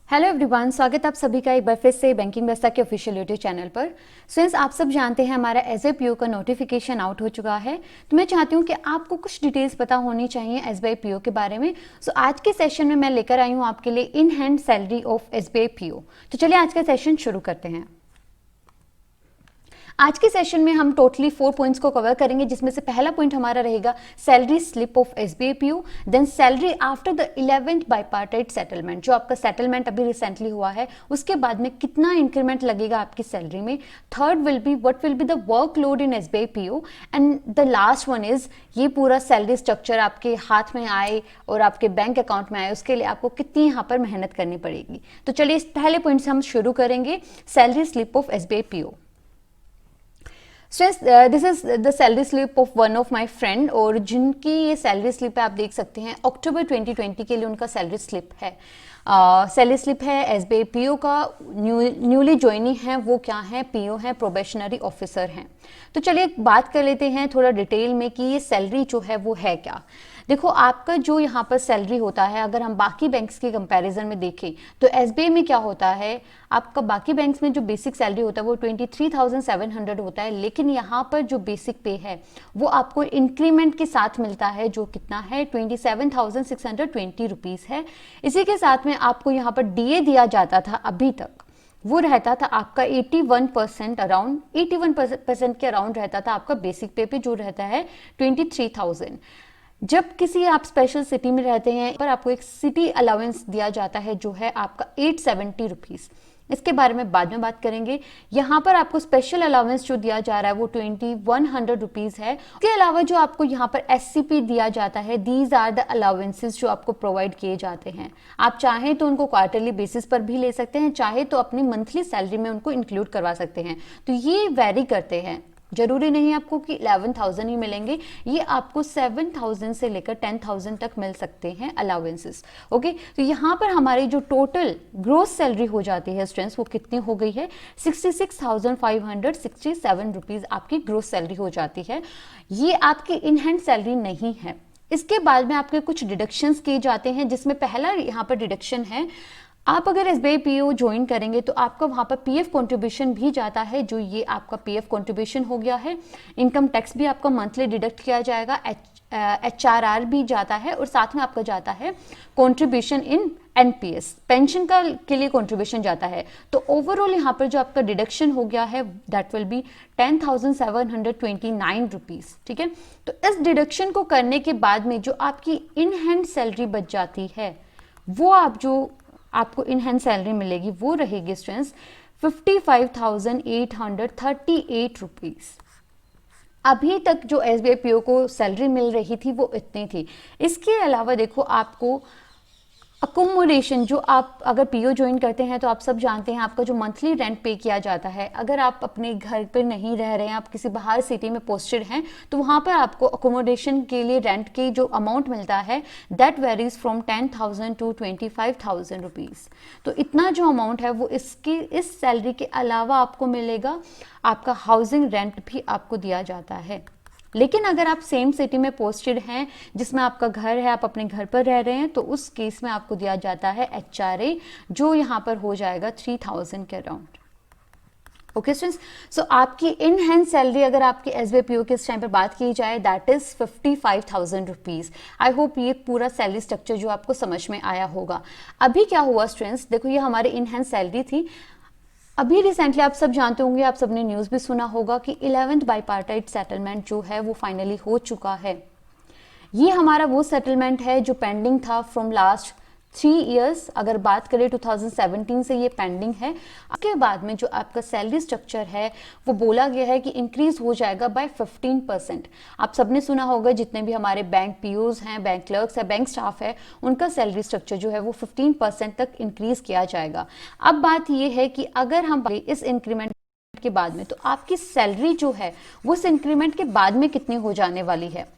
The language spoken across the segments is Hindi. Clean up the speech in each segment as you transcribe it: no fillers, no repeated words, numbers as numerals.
हेलो एवरीवन, स्वागत आप सभी का एक बार फिर से बैंकिंग व्यवस्था के ऑफिशियल यूट्यूब चैनल पर। फ्रेंड्स, आप सब जानते हैं हमारा एसबीआई पीओ का नोटिफिकेशन आउट हो चुका है। तो मैं चाहती हूँ कि आपको कुछ डिटेल्स पता होनी चाहिए एसबीआई पीओ के बारे में। सो आज के सेशन में मैं लेकर आई हूँ आपके लिए in hand salary of SBI PO. तो चलिए आज का सेशन शुरू करते हैं। आज के सेशन में हम टोटली 4 पॉइंट्स को कवर करेंगे, जिसमें से पहला पॉइंट हमारा रहेगा salary slip of SBI PO, then salary after the 11th bipartite settlement, जो आपका सेटलमेंट अभी रिसेंटली हुआ है, उसके बाद में कितना इंक्रीमेंट लगेगा आपकी सैलरी में। Third will be what will be the workload in SBI PO, and the last one is ये पूरा सैलरी स्ट्रक्चर आपके हाथ में आए और आपके बैंक अकाउंट में आए, उसके लिए आपको कितनी यहाँ पर मेहनत करनी पड़ेगी। तो चलिए इस पहले पॉइंट से हम शुरू करेंगे, salary slip of SBI PO. This is the salary slip of one of my friend, और जिनकी ये सैलरी स्लिप है आप देख सकते हैं अक्टूबर 2020 के लिए उनका सैलरी स्लिप है। सैलरी स्लिप है एसबीआई पीओ का। न्यूली ज्वाइनी है वो क्या है, पीओ है, प्रोबेशनरी ऑफिसर हैं। तो चलिए बात कर लेते हैं थोड़ा डिटेल में कि ये सैलरी जो है वो है क्या। देखो, आपका जो यहाँ पर सैलरी होता है, अगर हम बाकी बैंक्स के कंपैरिजन में देखें तो एसबीआई में क्या होता है, आपका बाकी बैंक्स में जो बेसिक सैलरी होता है वो 23,700 होता है, लेकिन यहाँ पर जो बेसिक पे है वो आपको इंक्रीमेंट के साथ मिलता है, जो कितना है 27,620 रुपीज़ है। इसी के साथ में आपको यहाँ पर डीए दिया जाता था अभी तक, वो रहता था आपका 81% अराउंड 81% के अराउंड रहता था आपका बेसिक पे जो रहता है 23,000। जब किसी आप स्पेशल सिटी में रहते हैं पर आपको एक सिटी अलाउंस दिया जाता है जो है आपका 870 रुपीज़। इसके बारे में बाद में बात करेंगे। यहाँ पर आपको स्पेशल अलाउंस जो दिया जा रहा है वो 2100 रुपीज़ है। इसके अलावा जो आपको यहाँ पर एससीपी दिया जाता है, दीज आर द अलाउंसेस जो आपको प्रोवाइड किए जाते हैं। आप चाहें तो उनको क्वार्टरली बेसिस पर भी ले सकते हैं, चाहे तो अपनी मंथली सैलरी में उनको इंक्लूड करवा सकते हैं। तो ये वेरी करते हैं, जरूरी नहीं आपको कि 11,000 ही मिलेंगे, ये आपको 7,000 से लेकर 10,000 तक मिल सकते हैं अलाउंसेस। ओके, तो यहाँ पर हमारी जो टोटल ग्रोस सैलरी हो जाती है स्टूडेंट्स, वो कितनी हो गई है 66,567 रुपीज़ आपकी ग्रोस सैलरी हो जाती है। ये आपकी इन हैंड सैलरी नहीं है। इसके बाद में आपके कुछ डिडक्शंस किए जाते हैं, जिसमें पहला यहाँ पर डिडक्शन है, आप अगर एसबीआई पीओ ज्वाइन करेंगे तो आपका वहाँ पर पीएफ कंट्रीब्यूशन भी जाता है, जो ये आपका पीएफ कंट्रीब्यूशन हो गया है। इनकम टैक्स भी आपका मंथली डिडक्ट किया जाएगा, एचआरआर भी जाता है, और साथ में आपका जाता है कंट्रीब्यूशन इन एनपीएस, पेंशन का के लिए कंट्रीब्यूशन जाता है। तो ओवरऑल यहाँ पर जो आपका डिडक्शन हो गया है दैट विल बी 10,729 रुपीज़। ठीक है, तो इस डिडक्शन को करने के बाद में जो आपकी इन हैंड सैलरी बच जाती है, वो आपको इन हैंड सैलरी मिलेगी, वो रहेगी स्टूडेंट्स 55,838 रुपीज़। अभी तक जो एसबीआई पीओ को सैलरी मिल रही थी वो इतनी थी। इसके अलावा देखो, आपको अकोमोडेशन, जो आप अगर पीओ ज्वाइन करते हैं तो आप सब जानते हैं आपका जो मंथली रेंट पे किया जाता है। अगर आप अपने घर पर नहीं रह रहे हैं, आप किसी बाहर सिटी में पोस्टेड हैं, तो वहाँ पर आपको अकोमोडेशन के लिए रेंट की जो अमाउंट मिलता है that varies from 10,000 to 25,000 rupees. तो इतना जो अमाउंट है वो इस सैलरी के अलावा आपको मिलेगा। आपका हाउसिंग रेंट भी आपको दिया जाता है। लेकिन अगर आप सेम सिटी में पोस्टेड हैं, जिसमें आपका घर है, आप अपने घर पर रह रहे हैं, तो उस केस में आपको दिया जाता है एचआरए, जो यहाँ पर हो जाएगा 3,000 के अराउंड। ओके स्टूडेंट्स, सो आपकी इन हैंड सैलरी अगर आपकी एसबीआई पीओ के इस टाइम पर बात की जाए that is 55,000 rupees. I hope ये पूरा सैलरी स्ट्रक्चर जो आपको समझ में आया होगा। अभी क्या हुआ स्टूडेंट्स, देखो ये हमारी इन हैंड सैलरी थी। अभी रिसेंटली आप सब जानते होंगे, आप सबने न्यूज़ भी सुना होगा कि 11th बाइपार्टाइट सेटलमेंट जो है वो फाइनली हो चुका है। ये हमारा वो सेटलमेंट है जो पेंडिंग था फ्रॉम लास्ट 3 इयर्स। अगर बात करें 2017 से ये पेंडिंग है। उसके बाद में जो आपका सैलरी स्ट्रक्चर है वो बोला गया है कि इंक्रीज हो जाएगा बाय 15%। आप सबने सुना होगा, जितने भी हमारे बैंक पीओज हैं, बैंक क्लर्क्स है, बैंक स्टाफ है, उनका सैलरी स्ट्रक्चर जो है वो 15% तक इंक्रीज किया जाएगा। अब बात ये है कि अगर हम इस इंक्रीमेंट के बाद में, तो आपकी सैलरी जो है वो इस इंक्रीमेंट के बाद में कितनी हो जाने वाली है।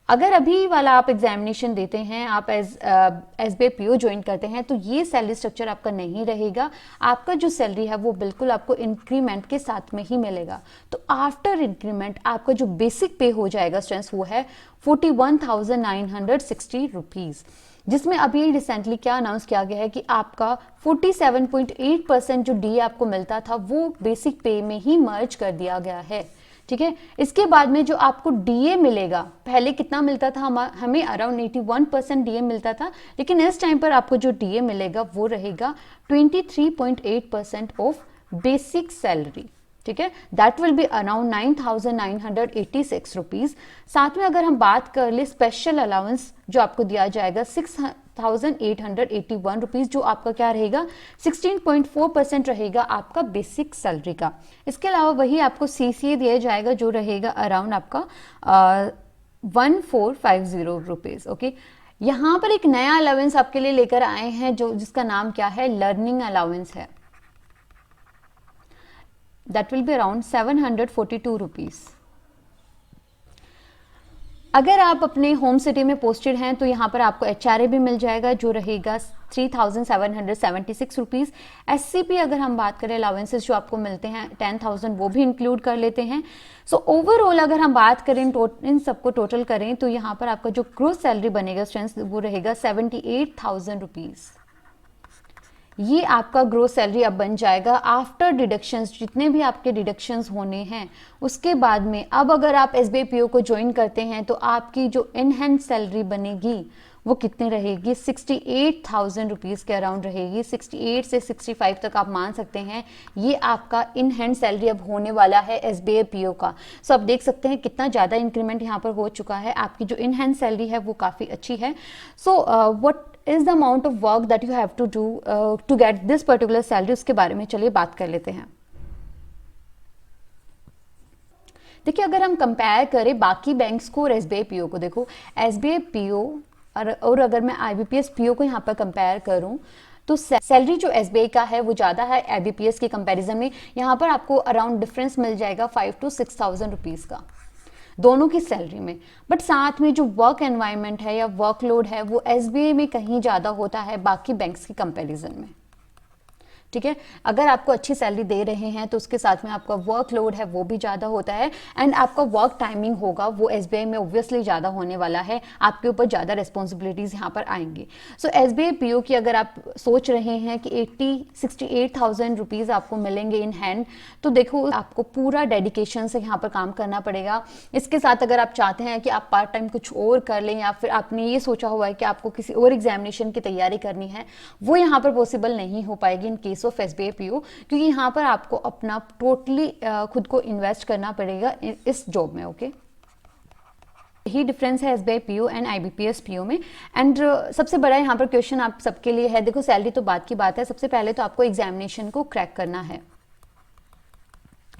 अगर अभी वाला आप एग्जामिनेशन देते हैं, आप एसबीआई पीओ ज्वाइन करते हैं, तो ये सैलरी स्ट्रक्चर आपका नहीं रहेगा। आपका जो सैलरी है वो बिल्कुल आपको इंक्रीमेंट के साथ में ही मिलेगा। तो आफ्टर इंक्रीमेंट आपका जो बेसिक पे हो जाएगा स्टूडेंट्स, वो है 41,960 रुपीज़, जिसमें अभी रिसेंटली क्या अनाउंस किया गया है कि आपका 47.8% जो डी आपको मिलता था वो बेसिक पे में ही मर्ज कर दिया गया है। ठीक है, इसके बाद में जो आपको डीए मिलेगा, पहले कितना मिलता था, हमें अराउंड 81% डीए मिलता था, लेकिन इस टाइम पर आपको जो डीए मिलेगा वो रहेगा 23.8% ऑफ बेसिक सैलरी। ठीक है, that will be around 9,986 rupees. साथ में अगर हम बात कर ले स्पेशल अलाउंस जो आपको दिया जाएगा 6,881 रुपीज, जो आपका क्या रहेगा 16.4% रहेगा आपका बेसिक सैलरी का। इसके अलावा वही आपको सीसीए दिया जाएगा जो रहेगा अराउंड आपका 1450 रुपीज। ओके, यहाँ पर एक नया अलाउंस आपके लिए लेकर आए हैं जो जिसका नाम क्या है, लर्निंग अलाउंस है। That will be around 742 rupees। अगर आप अपने होम सिटी में पोस्टेड हैं तो यहाँ पर आपको एचआरए भी मिल जाएगा जो रहेगा 3,776 रुपीज़। एससीपी अगर हम बात करें अलाउंसेस जो आपको मिलते हैं 10,000 वो भी इंक्लूड कर लेते हैं। सो ओवरऑल अगर हम बात करें इन सबको टोटल करें तो यहाँ पर आपका जो ग्रोस सैलरी बनेगा स्टूडेंट्स वो रहेगा 78,000 रुपीज़। ये आपका ग्रोस सैलरी अब बन जाएगा आफ्टर डिडक्शंस, जितने भी आपके डिडक्शंस होने हैं उसके बाद में। अब अगर आप एसबीआई पीओ को ज्वाइन करते हैं तो आपकी जो इनहैंड सैलरी बनेगी वो कितनी रहेगी, 68,000 रुपीज़ के अराउंड रहेगी। 68 से 65 तक आप मान सकते हैं ये आपका इन हैंड सैलरी अब होने वाला है एसबीआई पीओ का। सो आप देख सकते हैं कितना ज़्यादा इंक्रीमेंट यहाँ पर हो चुका है। आपकी जो इन हैंड सैलरी है वो काफ़ी अच्छी है। So what is the amount of work that you have to do to get this particular salary, उसके बारे में चलिए बात कर लेते हैं। देखिए, अगर हम कंपेयर करें बाकी बैंक्स को और एसबीआई पीओ को, देखो एसबीआई पीओ और अगर मैं आईबीपीएस पीओ को यहाँ पर कंपेयर करूँ तो सैलरी जो एसबीआई का है वो ज़्यादा है आईबीपीएस के कंपैरिजन में। यहाँ पर आपको अराउंड डिफरेंस मिल जाएगा 5,000 to 6,000 रुपीज़ का दोनों की सैलरी में। बट साथ में जो वर्क एनवायरनमेंट है या वर्कलोड है वो एसबीआई में कहीं ज़्यादा होता है बाकी बैंक्स के कंपैरिजन में। ठीक है, अगर आपको अच्छी सैलरी दे रहे हैं तो उसके साथ में आपका वर्कलोड है वो भी ज़्यादा होता है एंड आपका वर्क टाइमिंग होगा वो एसबीआई में ऑब्वियसली ज़्यादा होने वाला है। आपके ऊपर ज़्यादा रिस्पॉन्सिबिलिटीज़ यहाँ पर आएंगी। सो एसबीआई पीओ की अगर आप सोच रहे हैं कि 68,000 रुपीज़ आपको मिलेंगे इन हैंड, तो देखो आपको पूरा डेडिकेशन से यहाँ पर काम करना पड़ेगा। इसके साथ अगर आप चाहते हैं कि आप पार्ट टाइम कुछ और कर लें या फिर आपने ये सोचा हुआ है कि आपको किसी और एग्जामिनेशन की तैयारी करनी है, वो यहाँ पर पॉसिबल नहीं हो पाएगी in case of SBI PO, क्योंकि यहाँ पर आपको अपना टोटली खुद को इन्वेस्ट करना पड़ेगा इस जॉब में। ओके, यही डिफरेंस है SBI PO and IBPS PO में। एंड सबसे बड़ा यहाँ पर क्वेश्चन आप सबके लिए है, देखो सैलरी तो बात की बात है, सबसे पहले तो आपको एग्जामिनेशन को क्रैक करना है,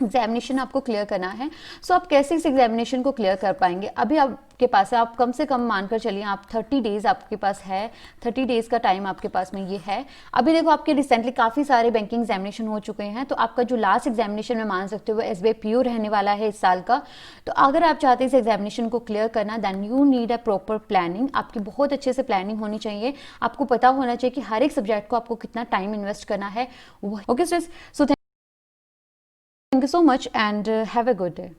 एग्जामिनेशन आपको क्लियर करना है। सो आप कैसे इस एग्जामिनेशन को क्लियर कर पाएंगे, अभी आपके पास है, आप कम से कम मानकर चलिए आप 30 डेज आपके पास है, 30 डेज का टाइम आपके पास में ये है। अभी देखो आपके रिसेंटली काफ़ी सारे बैंकिंग एग्जामिनेशन हो चुके हैं, तो आपका जो लास्ट एग्जामिनेशन में मान सकते हो वो एसबीआई पीओ रहने वाला है इस साल का। तो अगर आप चाहते हैं इस एग्जामिनेशन को क्लियर करना, then you need a proper planning. आपकी बहुत अच्छे से प्लानिंग होनी चाहिए, आपको पता होना चाहिए कि हर एक सब्जेक्ट को आपको कितना टाइम इन्वेस्ट करना है। Okay students, so thank you so much and have a good day.